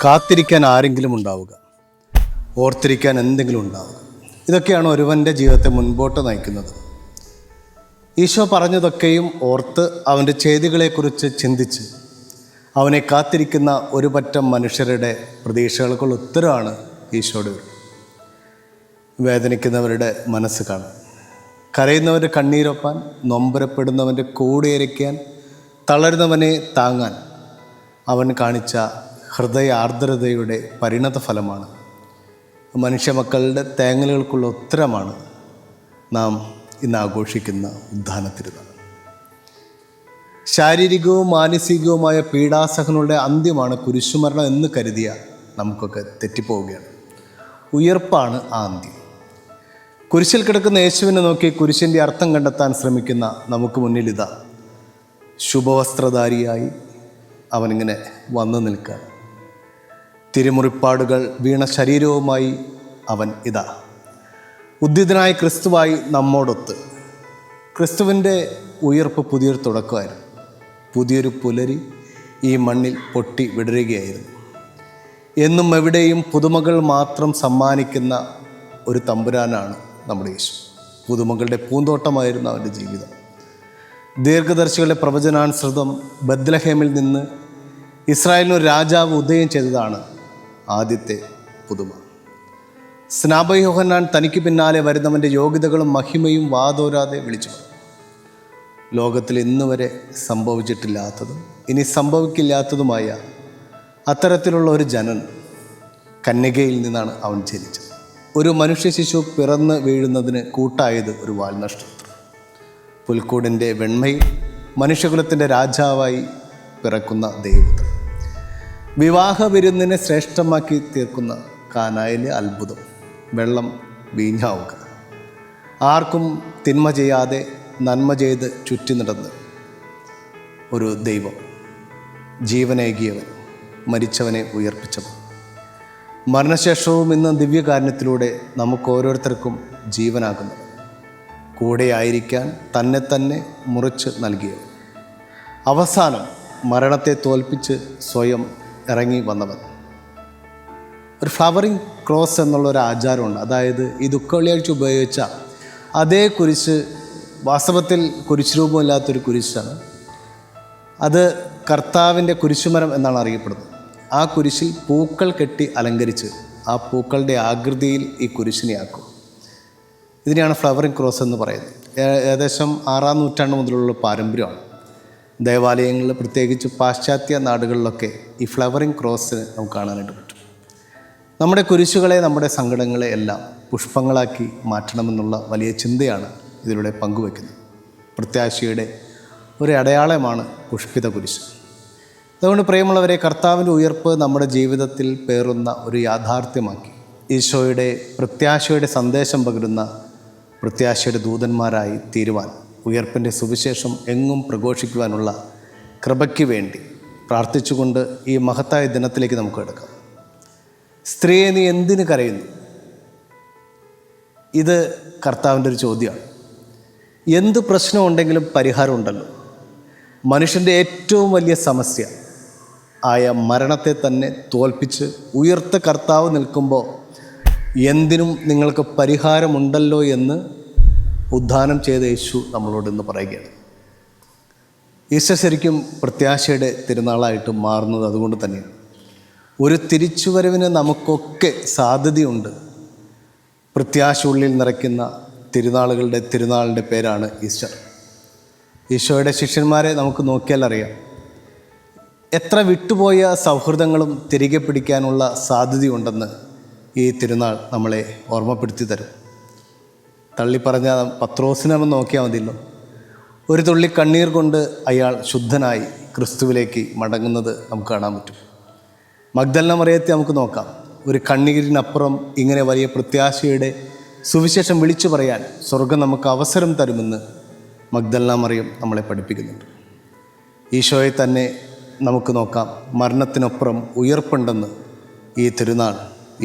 കാത്തിരിക്കാൻ ആരെങ്കിലും ഉണ്ടാവുക, ഓർത്തിരിക്കാൻ എന്തെങ്കിലും ഉണ്ടാവുക. ഇതൊക്കെയാണ് ഒരുവൻ്റെ ജീവിതത്തെ മുൻപോട്ട് നയിക്കുന്നത്. ഈശോ പറഞ്ഞതൊക്കെയും ഓർത്ത് അവൻ്റെ ചെയ്തികളെക്കുറിച്ച് ചിന്തിച്ച് അവനെ കാത്തിരിക്കുന്ന ഒരു പറ്റം മനുഷ്യരുടെ പ്രതീക്ഷകൾക്കുള്ള ഉത്തരവാണ് ഈശോയുടെ വരും. വേദനിക്കുന്നവരുടെ മനസ്സ് കാണാൻ, കരയുന്നവൻ്റെ കണ്ണീരൊപ്പാൻ, നൊമ്പരപ്പെടുന്നവൻ്റെ കൂടെയിരിക്കാൻ, തളരുന്നവനെ താങ്ങാൻ അവൻ കാണിച്ച ഹൃദയ ആർദ്രതയുടെ പരിണത ഫലമാണ്. മനുഷ്യമക്കളുടെ തേങ്ങലുകൾക്കുള്ള ഉത്തരമാണ് നാം ഇന്ന് ആഘോഷിക്കുന്ന ഉദ്ധാന തിരുനാൾ. ശാരീരികവും മാനസികവുമായ പീഡാസഹനങ്ങളുടെ അന്ത്യമാണ് കുരിശുമരണം എന്ന് കരുതിയ നമുക്കൊക്കെ തെറ്റിപ്പോവുകയാണ്. ഉയർപ്പാണ് ആ അന്ത്യം. കുരിശിൽ കിടക്കുന്ന യേശുവിനെ നോക്കി കുരിശിൻ്റെ അർത്ഥം കണ്ടെത്താൻ ശ്രമിക്കുന്ന നമുക്ക് മുന്നിൽ ഇതാ ശുഭവസ്ത്രധാരിയായി അവനിങ്ങനെ വന്നു നിൽക്കുക. തിരുമുറിപ്പാടുകൾ വീണ ശരീരവുമായി അവൻ ഇതാ ഉദ്ധിതനായ ക്രിസ്തുവായി നമ്മോടൊത്ത്. ക്രിസ്തുവിൻ്റെ ഉയർപ്പ് പുതിയൊരു തുടക്കമായിരുന്നു. പുതിയൊരു പുലരി ഈ മണ്ണിൽ പൊട്ടി വിടരുകയായിരുന്നു. എന്നും എവിടെയും പുതുമകൾ മാത്രം സമ്മാനിക്കുന്ന ഒരു തമ്പുരാനാണ് നമ്മുടെ യേശു. പുതുമകളുടെ പൂന്തോട്ടമായിരുന്നു അവൻ്റെ ജീവിതം. ദീർഘദർശികളുടെ പ്രവചനാനുസൃതം ബത്ലഹേമിൽ നിന്ന് ഇസ്രായേലിന് ഒരു രാജാവ് ഉദയം ചെയ്തതാണ് ആദ്യത്തെ പുതുമ. സ്നാപക യോഹന്നാൻ തനിക്ക് പിന്നാലെ വരുന്നവൻ്റെ യോഗ്യതകളും മഹിമയും വാതോരാതെ വിളിച്ചു. ലോകത്തിൽ ഇന്ന് വരെ സംഭവിച്ചിട്ടില്ലാത്തതും ഇനി സംഭവിക്കില്ലാത്തതുമായ അത്തരത്തിലുള്ള ഒരു ജനനം കന്യകയിൽ നിന്നാണ് അവൻ ജനിച്ചത്. ഒരു മനുഷ്യ ശിശു പിറന്ന് വീഴുന്നതിന് കൂട്ടായത് ഒരു വാൽനക്ഷത്രം. പുൽക്കൂടിൻ്റെ വെണ്മയിൽ മനുഷ്യകുലത്തിൻ്റെ രാജാവായി പിറക്കുന്ന ദൈവപുത്രൻ. വിവാഹ വിരുന്നിനെ ശ്രേഷ്ഠമാക്കി തീർക്കുന്ന കാനായിലെ അത്ഭുതം, വെള്ളം വീഞ്ഞാവുക. ആർക്കും തിന്മ ചെയ്യാതെ നന്മ ചെയ്ത് ചുറ്റി നടന്ന് ഒരു ദൈവം, ജീവനേകിയവൻ, മരിച്ചവനെ ഉയർപ്പിച്ചവൻ. മരണശേഷവും ഇന്ന് ദിവ്യകാരുണ്യത്തിലൂടെ നമുക്ക് ഓരോരുത്തർക്കും ജീവനാകുന്നവൻ, കൂടെ ആയിരിക്കാൻ തന്നെ തന്നെ മുറിച്ച് നൽകിയവൻ, അവസാനം മരണത്തെ തോൽപ്പിച്ച് സ്വയം ഇറങ്ങി വന്നവൻ. ഒരു ഫ്ലവറിങ് ക്രോസ് എന്നുള്ളൊരു ആചാരമുണ്ട്. അതായത് ഈ ദുഃഖവെള്ളിയാഴ്ച ഉപയോഗിച്ച അതേ കുരിശ് വാസ്തവത്തിൽ കുരിശ് രൂപമില്ലാത്തൊരു കുരിശാണ്. അത് കർത്താവിൻ്റെ കുരിശുമരം എന്നാണ് അറിയപ്പെടുന്നത്. ആ കുരിശിൽ പൂക്കൾ കെട്ടി അലങ്കരിച്ച് ആ പൂക്കളുടെ ആകൃതിയിൽ ഈ കുരിശിനെ ആക്കും. ഇതിനെയാണ് ഫ്ലവറിങ് ക്രോസ് എന്ന് പറയുന്നത്. ഏകദേശം 6-ാം നൂറ്റാണ്ട് മുതലുള്ള പാരമ്പര്യമാണ്. ദേവാലയങ്ങളിൽ, പ്രത്യേകിച്ച് പാശ്ചാത്യ നാടുകളിലൊക്കെ ഈ ഫ്ലവറിങ് ക്രോസ് നമുക്ക് കാണാനായിട്ട് പറ്റും. നമ്മുടെ കുരിശുകളെ, നമ്മുടെ സങ്കടങ്ങളെ എല്ലാം പുഷ്പങ്ങളാക്കി മാറ്റണമെന്നുള്ള വലിയ ചിന്തയാണ് ഇതിലൂടെ പങ്കുവയ്ക്കുന്നത്. പ്രത്യാശയുടെ ഒരു അടയാളമാണ് പുഷ്പിത കുരിശ്. അതുകൊണ്ട് പ്രിയമുള്ളവരെ, കർത്താവിൻ്റെ ഉയർപ്പ് നമ്മുടെ ജീവിതത്തിൽ പേറുന്ന ഒരു യാഥാർത്ഥ്യമാക്കി ഈശോയുടെ പ്രത്യാശയുടെ സന്ദേശം പകരുന്ന പ്രത്യാശയുടെ ദൂതന്മാരായി തീരുവാൻ, ഉയർപ്പിൻ്റെ സുവിശേഷം എങ്ങും പ്രഘോഷിക്കുവാനുള്ള കൃപയ്ക്ക് വേണ്ടി പ്രാർത്ഥിച്ചുകൊണ്ട് ഈ മഹത്തായ ദിനത്തിലേക്ക് നമുക്ക് എടുക്കാം. സ്ത്രീയെ, നീ എന്തിന് കരയുന്നു? ഇത് കർത്താവിൻ്റെ ഒരു ചോദ്യമാണ്. എന്ത് പ്രശ്നമുണ്ടെങ്കിലും പരിഹാരമുണ്ടല്ലോ. മനുഷ്യൻ്റെ ഏറ്റവും വലിയ സമസ്യ ആയ മരണത്തെ തന്നെ തോൽപ്പിച്ച് ഉയർത്ത കർത്താവ് നിൽക്കുമ്പോൾ എന്തിനും നിങ്ങൾക്ക് പരിഹാരമുണ്ടല്ലോ എന്ന് ഉദ്ധാനം ചെയ്ത യേശു നമ്മളോട് ഇന്ന് പറയുകയാണ്. ഈസ്റ്റർ ശരിക്കും പ്രത്യാശയുടെ തിരുനാളായിട്ട് മാറുന്നത് അതുകൊണ്ട് തന്നെയാണ്. ഒരു തിരിച്ചുവരവിന് നമുക്കൊക്കെ സാധ്യതയുണ്ട്. പ്രത്യാശ ഉള്ളിൽ നിറയ്ക്കുന്ന തിരുനാളിൻ്റെ പേരാണ് ഈസ്റ്റർ. ഈശോയുടെ ശിഷ്യന്മാരെ നമുക്ക് നോക്കിയാൽ അറിയാം. എത്ര വിട്ടുപോയ സൗഹൃദങ്ങളും തിരികെ പിടിക്കാനുള്ള സാധ്യതയുണ്ടെന്ന് ഈ തിരുനാൾ നമ്മളെ ഓർമ്മപ്പെടുത്തി തരും. തള്ളിപ്പറഞ്ഞ പത്രോസിനെ നോക്കിയാൽ മതിയല്ലോ. ഒരു തുള്ളി കണ്ണീർ കൊണ്ട് അയാൾ ശുദ്ധനായി ക്രിസ്തുവിലേക്ക് മടങ്ങുന്നത് നമുക്ക് കാണാൻ പറ്റും. മഗ്ദലന മറിയത്തെ നമുക്ക് നോക്കാം. ഒരു കണ്ണീരിനപ്പുറം ഇങ്ങനെ വലിയ പ്രത്യാശയുടെ സുവിശേഷം വിളിച്ചു പറയാൻ സ്വർഗം നമുക്ക് അവസരം തരുമെന്ന് മഗ്ദലന മറിയം നമ്മളെ പഠിപ്പിക്കുന്നുണ്ട്. ഈശോയെ തന്നെ നമുക്ക് നോക്കാം. മരണത്തിനപ്പുറം ഉയർപ്പുണ്ടെന്ന് ഈ തിരുനാൾ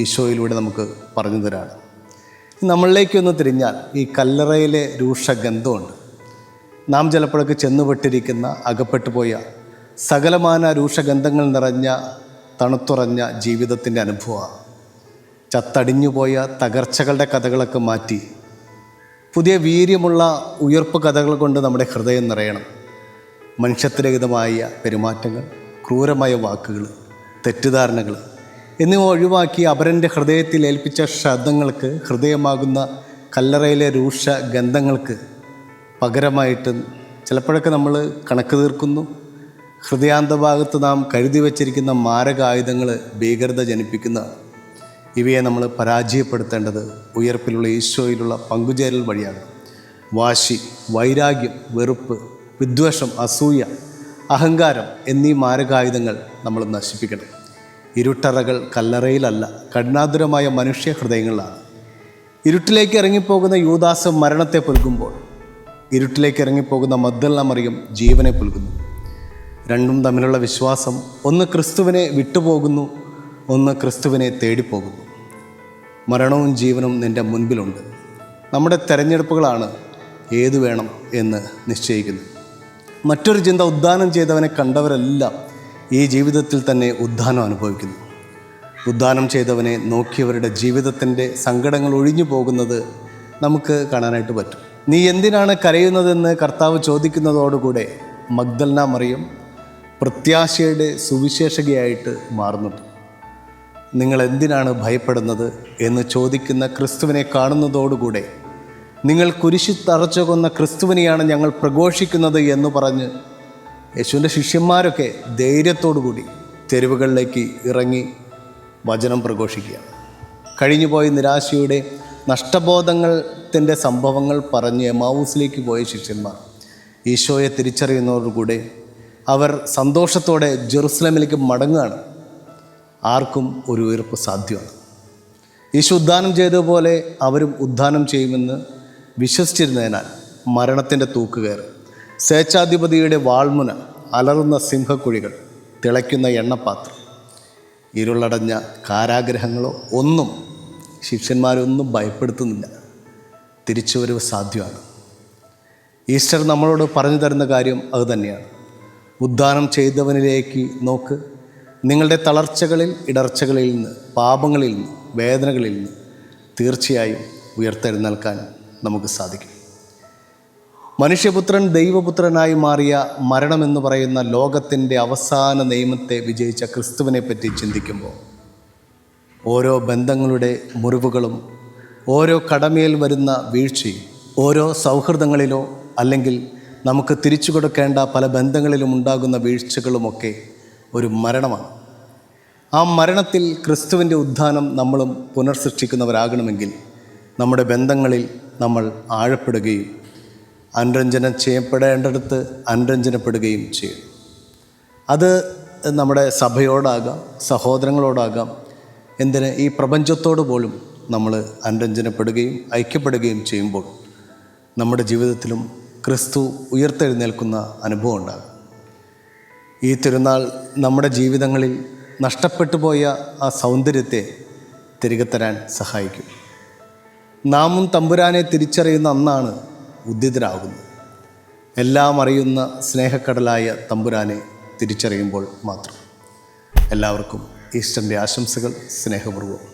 ഈശോയിലൂടെ നമുക്ക് പറഞ്ഞു തരാണ്. നമ്മളിലേക്കൊന്ന് തിരിഞ്ഞാൽ ഈ കല്ലറയിലെ രൂക്ഷഗന്ധമുണ്ട്. നാം ചിലപ്പോഴൊക്കെ ചെന്നുപെട്ടിരിക്കുന്ന, അകപ്പെട്ടു പോയ സകലമാന രൂക്ഷഗന്ധങ്ങൾ നിറഞ്ഞ തണുത്തുറഞ്ഞ ജീവിതത്തിൻ്റെ അനുഭവമാണ്. ചത്തടിഞ്ഞുപോയ തകർച്ചകളുടെ കഥകളൊക്കെ മാറ്റി പുതിയ വീര്യമുള്ള ഉയർപ്പ് കഥകൾ കൊണ്ട് നമ്മുടെ ഹൃദയം നിറയണം. മനുഷ്യത്വരഹിതമായ പെരുമാറ്റങ്ങൾ, ക്രൂരമായ വാക്കുകൾ, തെറ്റിദ്ധാരണകൾ എന്നിവ ഒഴിവാക്കി അപരൻ്റെ ഹൃദയത്തിൽ ഏൽപ്പിച്ച ക്ഷതങ്ങൾക്ക്, ഹൃദയമാകുന്ന കല്ലറയിലെ രൂക്ഷ ഗന്ധങ്ങൾക്ക് പകരമായിട്ട് ചിലപ്പോഴൊക്കെ നമ്മൾ കണക്ക് തീർക്കുന്നു. ഹൃദയാന്തഭാഗത്ത് നാം കരുതി വച്ചിരിക്കുന്ന മാരകായുധങ്ങൾ ഭീകരത ജനിപ്പിക്കുന്നതാണ്. ഇവയെ നമ്മൾ പരാജയപ്പെടുത്തേണ്ടത് ഉയർപ്പിലുള്ള ഈശോയിലുള്ള പങ്കുചേരൽ വഴിയാണ്. വാശി, വൈരാഗ്യം, വെറുപ്പ്, വിദ്വേഷം, അസൂയ, അഹങ്കാരം എന്നീ മാരകായുധങ്ങൾ നമ്മൾ നശിപ്പിക്കണം. ഇരുട്ടറകൾ കല്ലറയിലല്ല, കഠിനാതുരമായ മനുഷ്യ ഹൃദയങ്ങളിലാണ്. ഇരുട്ടിലേക്ക് ഇറങ്ങിപ്പോകുന്ന യൂദാസ് മരണത്തെ പുൽകുമ്പോൾ, ഇരുട്ടിലേക്ക് ഇറങ്ങിപ്പോകുന്ന മഗ്ദലന മറിയം ജീവനെ പുൽകുന്നു. രണ്ടും തമ്മിലുള്ള വിശ്വാസം, ഒന്ന് ക്രിസ്തുവിനെ വിട്ടുപോകുന്നു, ഒന്ന് ക്രിസ്തുവിനെ തേടിപ്പോകുന്നു. മരണവും ജീവനും നിൻ്റെ മുൻപിലുണ്ട്. നമ്മുടെ തെരഞ്ഞെടുപ്പുകളാണ് ഏതു വേണം എന്ന് നിശ്ചയിക്കുന്നത്. മറ്റൊരു ചിന്ത, ഉദ്ധാനം ചെയ്തവനെ കണ്ടവരെല്ലാം ഈ ജീവിതത്തിൽ തന്നെ ഉദ്ധാനം അനുഭവിക്കുന്നു. ഉദ്ധാനം ചെയ്തവനെ നോക്കിയവരുടെ ജീവിതത്തിൻ്റെ സങ്കടങ്ങൾ ഒഴിഞ്ഞു പോകുന്നത് നമുക്ക് കാണാനായിട്ട് പറ്റും. നീ എന്തിനാണ് കരയുന്നതെന്ന് കർത്താവ് ചോദിക്കുന്നതോടുകൂടെ മഗ്ദലന മറിയം പ്രത്യാശയുടെ സുവിശേഷകയായിട്ട് മാറുന്നുണ്ട്. നിങ്ങൾ എന്തിനാണ് ഭയപ്പെടുന്നത് എന്ന് ചോദിക്കുന്ന ക്രിസ്തുവിനെ കാണുന്നതോടുകൂടെ നിങ്ങൾ കുരിശിൽ തറച്ചു കൊന്ന ക്രിസ്തുവിനെയാണ് ഞങ്ങൾ പ്രഘോഷിക്കുന്നത് എന്ന് പറഞ്ഞ് യേശുവിൻ്റെ ശിഷ്യന്മാരൊക്കെ ധൈര്യത്തോടുകൂടി തെരുവുകളിലേക്ക് ഇറങ്ങി വചനം പ്രഘോഷിക്കുകയാണ്. കഴിഞ്ഞുപോയ നിരാശയുടെ നഷ്ടബോധത്തിൻ്റെ സംഭവങ്ങൾ പറഞ്ഞ് എമാവൂസിലേക്ക് പോയ ശിഷ്യന്മാർ ഈശോയെ തിരിച്ചറിയുന്നതോടുകൂടെ അവർ സന്തോഷത്തോടെ ജെറുസലേമിലേക്ക് മടങ്ങുകയാണ്. ആർക്കും ഒരു ഉയർപ്പ് സാധ്യമാണ്. ഈശോ ഉദ്ധാനം ചെയ്തതുപോലെ അവരും ഉദ്ധാനം ചെയ്യുമെന്ന് വിശ്വസിച്ചിരുന്നതിനാൽ മരണത്തിൻ്റെ തൂക്കുകയർ, സ്വേച്ഛാധിപതിയുടെ വാൾമുന, അലറുന്ന സിംഹക്കുഴികൾ, തിളയ്ക്കുന്ന എണ്ണപ്പാത്രം, ഇരുളടഞ്ഞ കാരാഗ്രഹങ്ങളോ ഒന്നും ശിഷ്യന്മാരൊന്നും ഭയപ്പെടുത്തുന്നില്ല. തിരിച്ചുവരവ് സാധ്യമാണ്. ഈസ്റ്റർ നമ്മളോട് പറഞ്ഞു തരുന്ന കാര്യം അതുതന്നെയാണ്. ഉദ്ധാനം ചെയ്തവനിലേക്ക് നോക്ക്. നിങ്ങളുടെ തളർച്ചകളിൽ, ഇടർച്ചകളിൽ നിന്ന്, പാപങ്ങളിൽ നിന്ന്, വേദനകളിൽ നിന്ന് തീർച്ചയായും ഉയർത്തെഴുന്നേൽക്കാൻ നമുക്ക് സാധിക്കും. മനുഷ്യപുത്രൻ ദൈവപുത്രനായി മാറിയ മരണമെന്ന് പറയുന്ന ലോകത്തിൻ്റെ അവസാന നിയമത്തെ വിജയിച്ച ക്രിസ്തുവിനെ പറ്റി ചിന്തിക്കുമ്പോൾ ഓരോ ബന്ധങ്ങളുടെ മുറിവുകളും, ഓരോ കടമയിൽ വരുന്ന വീഴ്ചയും, ഓരോ സൗഹൃദങ്ങളിലോ അല്ലെങ്കിൽ നമുക്ക് തിരിച്ചു കൊടുക്കേണ്ട പല ബന്ധങ്ങളിലും ഉണ്ടാകുന്ന വീഴ്ചകളുമൊക്കെ ഒരു മരണമാണ്. ആ മരണത്തിൽ ക്രിസ്തുവിൻ്റെ ഉദ്ധാനം നമ്മളും പുനർസൃഷ്ടിക്കുന്നവരാകണമെങ്കിൽ നമ്മുടെ ബന്ധങ്ങളിൽ നമ്മൾ ആഴപ്പെടുകയും അനുരഞ്ജനം ചെയ്യപ്പെടേണ്ടടുത്ത് അനുരഞ്ജനപ്പെടുകയും ചെയ്യും. അത് നമ്മുടെ സഭയോടാകാം, സഹോദരങ്ങളോടാകാം, എന്തിന് ഈ പ്രപഞ്ചത്തോട് പോലും നമ്മൾ അനുരഞ്ജനപ്പെടുകയും ഐക്യപ്പെടുകയും ചെയ്യുമ്പോൾ നമ്മുടെ ജീവിതത്തിലും ക്രിസ്തു ഉയർത്തെഴുന്നേൽക്കുന്ന അനുഭവം ഉണ്ടാകും. ഈ തിരുനാൾ നമ്മുടെ ജീവിതങ്ങളിൽ നഷ്ടപ്പെട്ടു പോയ ആ സൗന്ദര്യത്തെ തിരികെ തരാൻ സഹായിക്കും. നാമും തമ്പുരാനെ തിരിച്ചറിയുന്ന അന്നാണ് ഉദ്ധിതരാകുന്നത്. എല്ലാം അറിയുന്ന സ്നേഹക്കടലായ തമ്പുരാനെ തിരിച്ചറിയുമ്പോൾ മാത്രം. എല്ലാവർക്കും ഈസ്റ്ററിൻ്റെ ആശംസകൾ സ്നേഹപൂർവ്വം.